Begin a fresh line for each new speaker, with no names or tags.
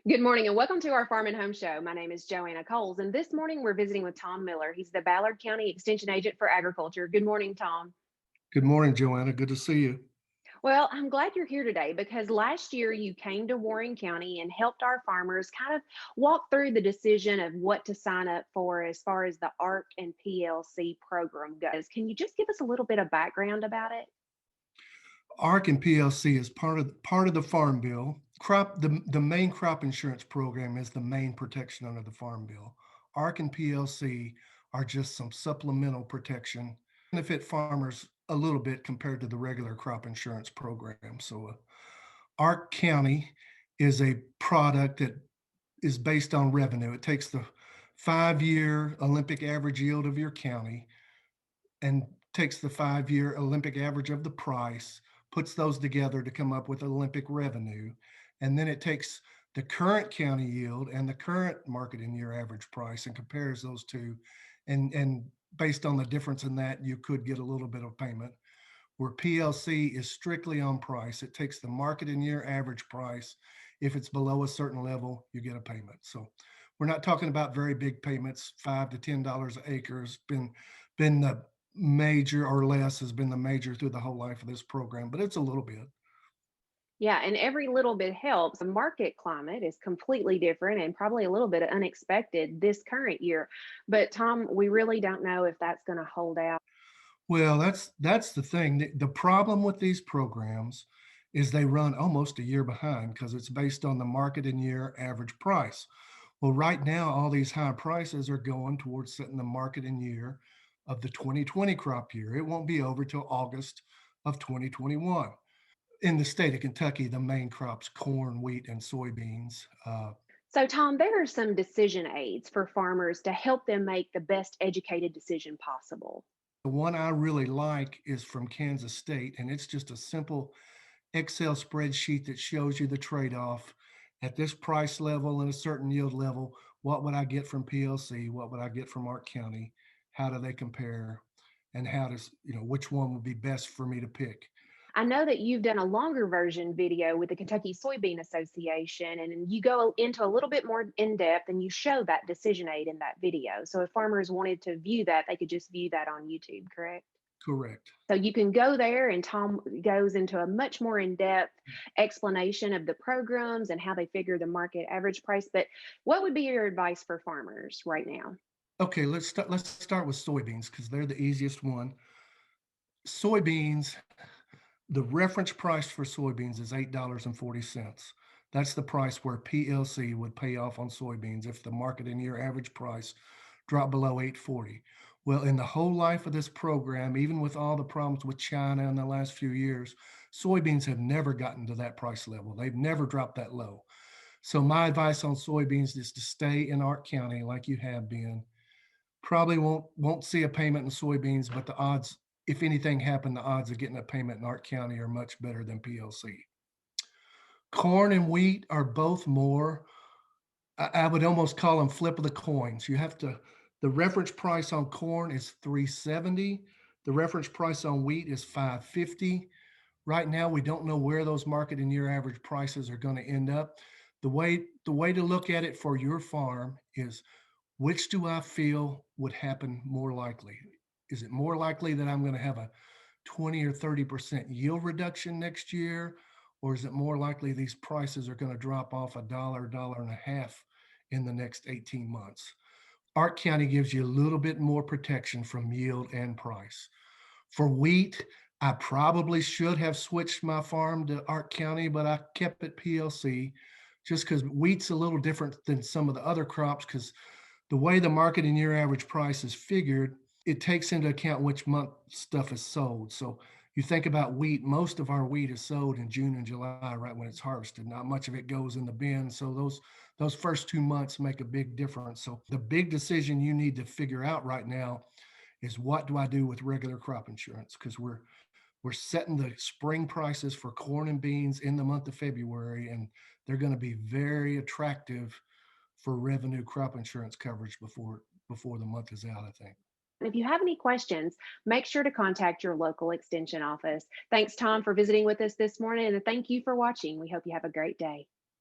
Good morning and welcome to our Farm and Home Show. My name is Joanna Coles, and this morning we're visiting with Tom Miller. He's the Ballard County Extension Agent for Agriculture. Good morning, Tom.
Good morning, Joanna. Good to see you.
Well, I'm glad you're here today because last year you came to Warren County and helped our farmers kind of walk through the decision of what to sign up for as far as the ARC and PLC program goes. Can you just give us a little bit of background about it?
ARC and PLC is part of the Farm Bill. The main crop insurance program is the main protection under the Farm Bill. ARC and PLC are just some supplemental protection, benefit farmers a little bit compared to the regular crop insurance program. So, ARC County is a product that is based on revenue. It takes the 5-year Olympic average yield of your county and takes the 5-year Olympic average of the price, puts those together to come up with Olympic revenue. And then it takes the current county yield and the current market in year average price and compares those two. And based on the difference in that, you could get a little bit of payment. Where PLC is strictly on price, it takes the market in year average price. If it's below a certain level, you get a payment. So we're not talking about very big payments. $5 to $10 an acre has been the major, or less has been the major through the whole life of this program, but it's a little bit.
Yeah, and every little bit helps. The market climate is completely different and probably a little bit unexpected this current year. But Tom, we really don't know if that's going to hold out.
Well, that's the thing. The problem with these programs is they run almost a year behind because it's based on the market and year average price. Well, right now, all these high prices are going towards setting the market and year of the 2020 crop year. It won't be over till August of 2021. In the state of Kentucky, the main crops, corn, wheat, and soybeans.
So, Tom, there are some decision aids for farmers to help them make the best educated decision possible.
The one I really like is from Kansas State, and it's just a simple Excel spreadsheet that shows you the trade-off at this price level and a certain yield level. What would I get from PLC? What would I get from Ark County? How do they compare? And how does, which one would be best for me to pick?
I know that you've done a longer version video with the Kentucky Soybean Association, and you go into a little bit more in depth and you show that decision aid in that video. So, if farmers wanted to view that, they could just view that on YouTube, correct?
Correct.
So you can go there, and Tom goes into a much more in-depth explanation of the programs and how they figure the market average price. But what would be your advice for farmers right now?
Okay, let's start with soybeans because they're the easiest one. Soybeans, the reference price for soybeans is $8.40. That's the price where PLC would pay off on soybeans if the market and year average price dropped below 840. Well, in the whole life of this program, even with all the problems with China in the last few years, soybeans have never gotten to that price level. They've never dropped that low. So my advice on soybeans is to stay in Ark County like you have been. Probably won't see a payment in soybeans, but the odds, if anything happened, the odds of getting a payment in Ark County are much better than PLC. Corn and wheat are both more, I would almost call them flip of the coins. The reference price on corn is 370. The reference price on wheat is 550. Right now, we don't know where those market and year average prices are going to end up. The way to look at it for your farm is, which do I feel would happen more likely? Is it more likely that I'm going to have a 20 or 30% yield reduction next year? Or is it more likely these prices are going to drop off $1, $1.50 in the next 18 months? Ark County gives you a little bit more protection from yield and price. For wheat, I probably should have switched my farm to Ark County, but I kept it PLC just because wheat's a little different than some of the other crops, because the way the market and year average price is figured, it takes into account which month stuff is sold. So you think about wheat, most of our wheat is sold in June and July, right when it's harvested. Not much of it goes in the bin. So those first 2 months make a big difference. So the big decision you need to figure out right now is, what do I do with regular crop insurance? Because we're setting the spring prices for corn and beans in the month of February, and they're going to be very attractive for revenue crop insurance coverage before the month is out, I think.
If you have any questions, make sure to contact your local extension office. Thanks, Tom, for visiting with us this morning, and thank you for watching. We hope you have a great day.